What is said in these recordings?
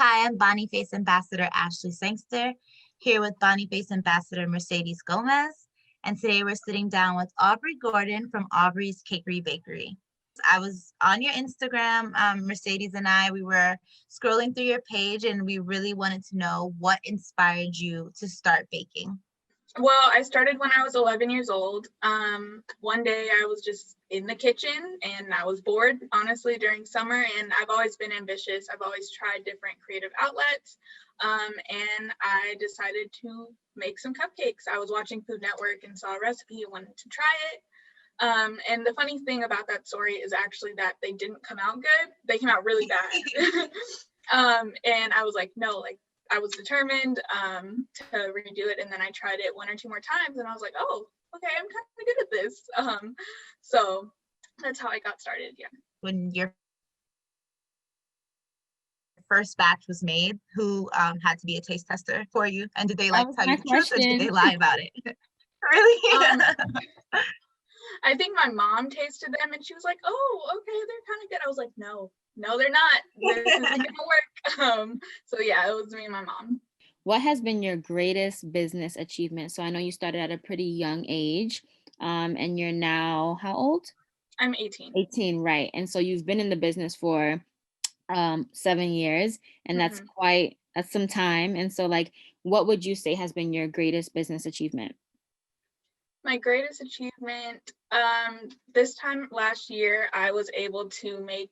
Hi, I'm Boniface Ambassador Ashley Sangster, here with Boniface Ambassador Mercedes Gomez. And today we're sitting down with Aubree Gordon from Aubree's Cakery Bakery. I was on your Instagram, Mercedes and we were scrolling through your page, and we really wanted to know what inspired you to start baking. Well, I started when I was 11 years old. One day I was just in the kitchen and I was bored, honestly, during summer, and I've always been ambitious. I've always tried different creative outlets, and I decided to make some cupcakes. I was watching Food Network and saw a recipe and wanted to try it. And the funny thing about that story is actually that they didn't come out good. They came out really bad. And I was like, no, I was determined to redo it, and then I tried it one or two more times, and I was like, oh, okay, I'm kind of good at this. So that's how I got started. Yeah. When your first batch was made, who had to be a taste tester for you, and did they tell you the truth, or did they lie about it? Really? I think my mom tasted them, and she was like, oh, okay, they're kind of good. I was like, no, they're not. This isn't gonna work. So yeah, it was me and my mom. What has been your greatest business achievement? So I know you started at a pretty young age, and you're now how old? I'm 18. 18, right. And so you've been in the business for 7 years, and that's that's some time. And so what would you say has been your greatest business achievement? My greatest achievement, this time last year, I was able to make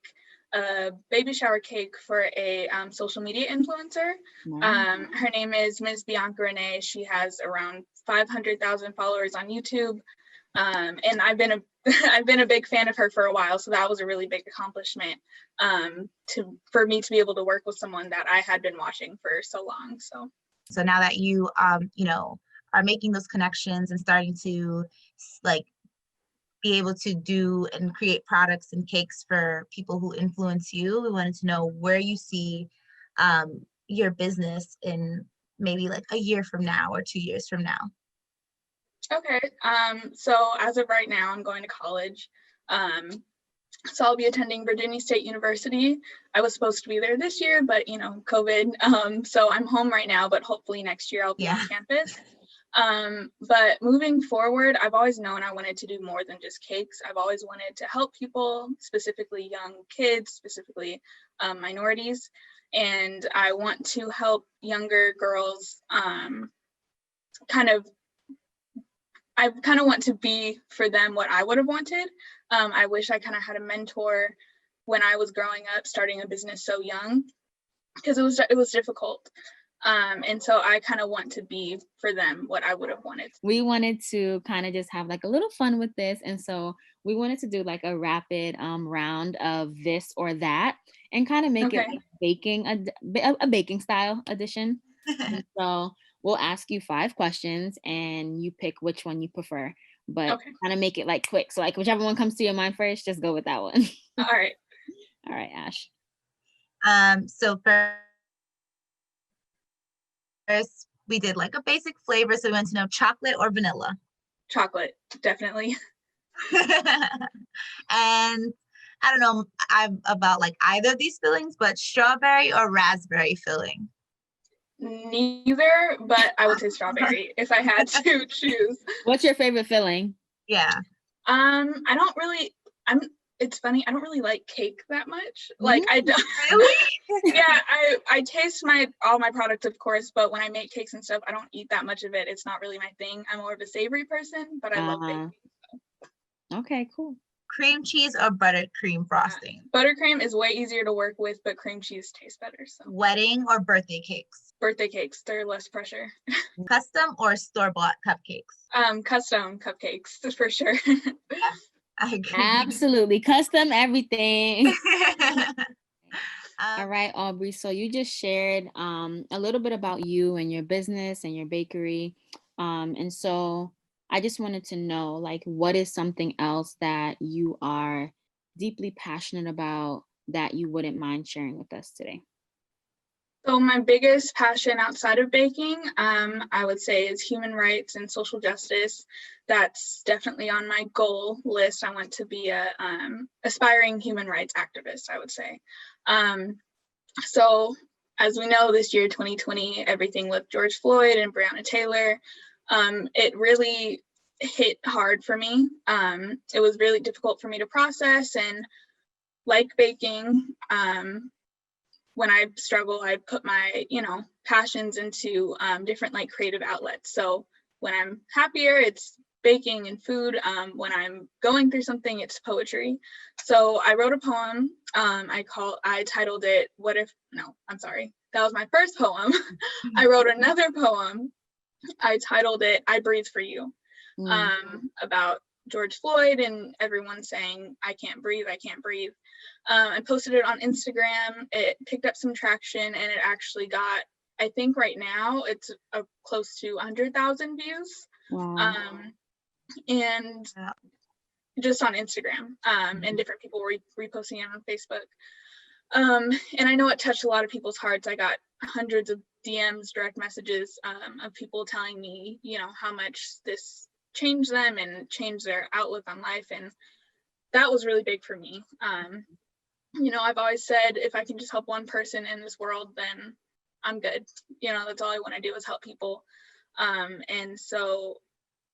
a baby shower cake for a social media influencer. Wow. Her name is Ms. Bianca Renee. She has around 500,000 followers on YouTube. And I've been a big fan of her for a while, so that was a really big accomplishment for me to be able to work with someone that I had been watching for so long. So now that you are making those connections and starting to be able to do and create products and cakes for people who influence you, we wanted to know where you see your business in maybe a year from now or 2 years from now. Okay. So as of right now, I'm going to college. So I'll be attending Virginia State University. I was supposed to be there this year, but COVID. So I'm home right now, but hopefully next year I'll be on campus. But moving forward, I've always known I wanted to do more than just cakes. I've always wanted to help people, specifically young kids, specifically minorities. And I want to help younger girls I kind of want to be for them what I would have wanted. I wish I kind of had a mentor when I was growing up, starting a business so young, because it was difficult. And so I kind of want to be for them what I would have wanted. We wanted to kind of just have a little fun with this. And so we wanted to do a rapid round of this or that and kind of make it baking, a baking style edition. And so we'll ask you 5 questions and you pick which one you prefer, but kind of make it quick. So whichever one comes to your mind first, just go with that one. All right. All right, Ash. So first, we did a basic flavor, so we want to know chocolate or vanilla. Chocolate, definitely. And I don't know about either of these fillings, but strawberry or raspberry filling. Neither, but I would say strawberry if I had to choose. What's your favorite filling? Yeah. It's funny, I don't really like cake that much. I don't really. Yeah, I taste all my products, of course, but when I make cakes and stuff, I don't eat that much of it. It's not really my thing. I'm more of a savory person, but I love baking. So. Okay, cool. Cream cheese or buttercream frosting? Buttercream is way easier to work with, but cream cheese tastes better. So. Wedding or birthday cakes? Birthday cakes, they're less pressure. Custom or store-bought cupcakes? Custom cupcakes, for sure. Yeah. I agree. Absolutely. Custom everything. All right, Aubree. So you just shared a little bit about you and your business and your bakery. And so I just wanted to know, what is something else that you are deeply passionate about that you wouldn't mind sharing with us today? So my biggest passion outside of baking, I would say, is human rights and social justice. That's definitely on my goal list. I want to be a aspiring human rights activist, I would say. So as we know, this year, 2020, everything with George Floyd and Breonna Taylor, it really hit hard for me. It was really difficult for me to process, and like baking, when I struggle, I put my, passions into different like creative outlets. So when I'm happier, it's baking and food. When I'm going through something, it's poetry. So I wrote a poem. I titled it, that was my first poem. I wrote another poem. I titled it, I Breathe for You, about George Floyd and everyone saying, I can't breathe, I can't breathe. I posted it on Instagram. It picked up some traction, and it actually got, I think right now it's close to 100,000 views. Wow. And just on Instagram, and different people were reposting it on Facebook. And I know it touched a lot of people's hearts. I got hundreds of DMs, direct messages, of people telling me, how much this changed them and changed their outlook on life. And that was really big for me. I've always said, if I can just help one person in this world, then I'm good. That's all I want to do is help people. And so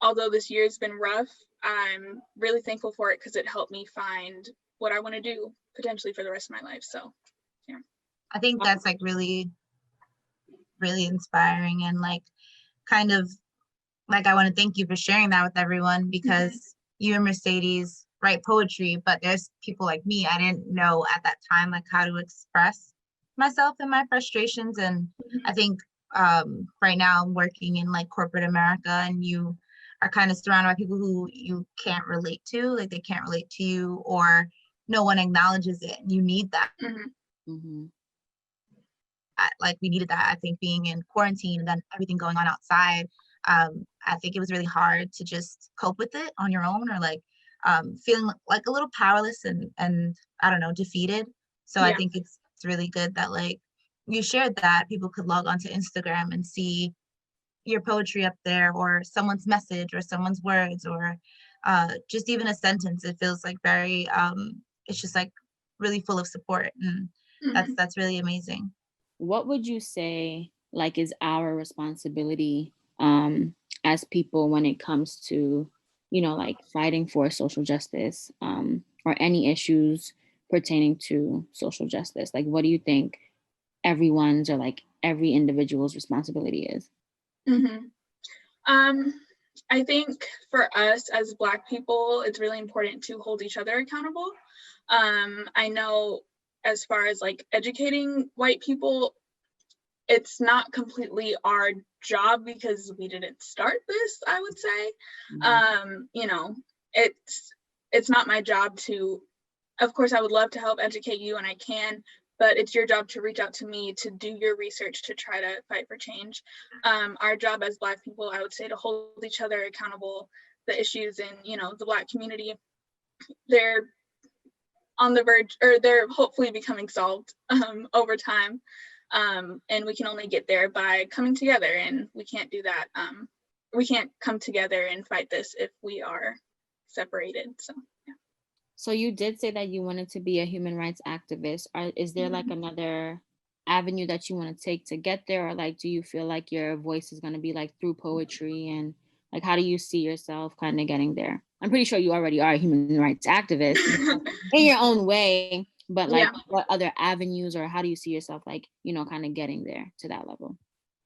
although this year has been rough, I'm really thankful for it because it helped me find what I want to do potentially for the rest of my life. So, yeah. I think that's like really, really inspiring, and like kind of like, I want to thank you for sharing that with everyone, because you and Mercedes write poetry, but there's people like me, I didn't know at that time like how to express myself and my frustrations. And I think right now I'm working in like corporate America, and you are kind of surrounded by people who you can't relate to, like they can't relate to you, or no one acknowledges it. You need that. Like we needed that, I think, being in quarantine and then everything going on outside. I think it was really hard to just cope with it on your own, or like feeling like a little powerless and I don't know, defeated. So I think it's really good that like you shared that people could log onto Instagram and see your poetry up there, or someone's message, or someone's words, or just even a sentence. It feels like very it's just like really full of support, and that's really amazing. What would you say like is our responsibility as people when it comes to, like fighting for social justice, or any issues pertaining to social justice? Like, what do you think everyone's, or like every individual's responsibility is? I think for us as Black people, it's really important to hold each other accountable. I know as far as like educating white people, it's not completely our job because we didn't start this, I would say. It's not my job to, of course, I would love to help educate you, and I can, but it's your job to reach out to me to do your research to try to fight for change. Our job as Black people, I would say, to hold each other accountable. The issues in, the Black community, they're on the verge, or they're hopefully becoming solved over time. And we can only get there by coming together, and we can't do that. We can't come together and fight this if we are separated. So, yeah. So you did say that you wanted to be a human rights activist. Is there like another avenue that you want to take to get there? Or like, do you feel like your voice is going to be like through poetry, and like, how do you see yourself kind of getting there? I'm pretty sure you already are a human rights activist in your own way, but like what other avenues, or how do you see yourself like, kind of getting there to that level?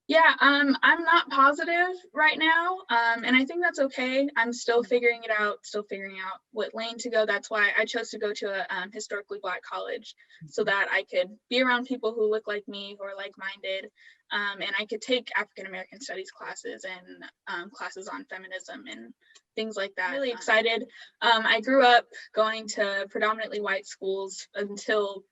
Yeah, I'm not positive right now, and I think that's okay. I'm still figuring it out, figuring out what lane to go. That's why I chose to go to a historically Black college, so that I could be around people who look like me, who are like-minded, and I could take African American studies classes and classes on feminism and things like that. Really excited. I grew up going to predominantly white schools until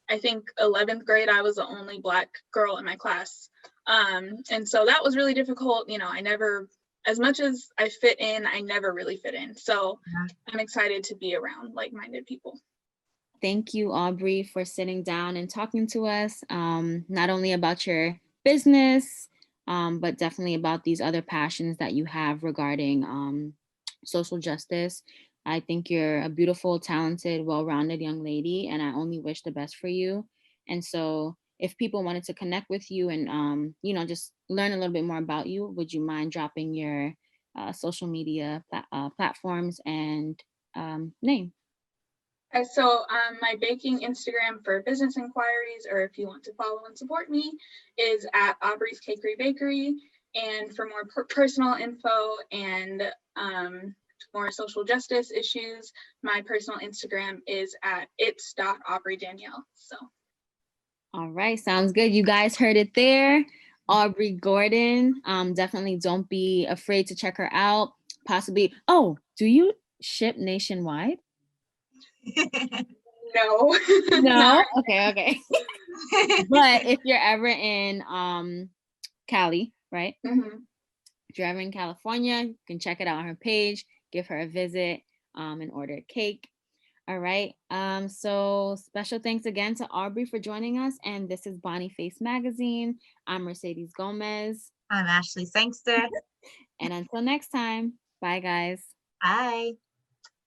I think 11th grade. I was the only Black girl in my class. And so that was really difficult. I never, as much as I fit in, I never really fit in. So I'm excited to be around like-minded people. Thank you, Aubree, for sitting down and talking to us, not only about your business, but definitely about these other passions that you have regarding social justice. I think you're a beautiful, talented, well-rounded young lady, and I only wish the best for you. And so if people wanted to connect with you and, you know, just learn a little bit more about you, would you mind dropping your social media platforms and name? So my baking Instagram for business inquiries, or if you want to follow and support me, is at Aubree's Cakery Bakery. And for more personal info and more social justice issues, my personal Instagram is at its.AubreeDanielle. So. All right, sounds good. You guys heard it there. Aubree Gordon. Definitely don't be afraid to check her out. Possibly. Oh, do you ship nationwide? No. No. Okay. But if you're ever in Cali, right? Mm-hmm. If you're ever in California, you can check it out on her page, give her a visit, and order a cake. All right. So special thanks again to Aubree for joining us. And this is Boniface Magazine. I'm Mercedes Gomez. I'm Ashley Sangster. And until next time, bye guys. Bye.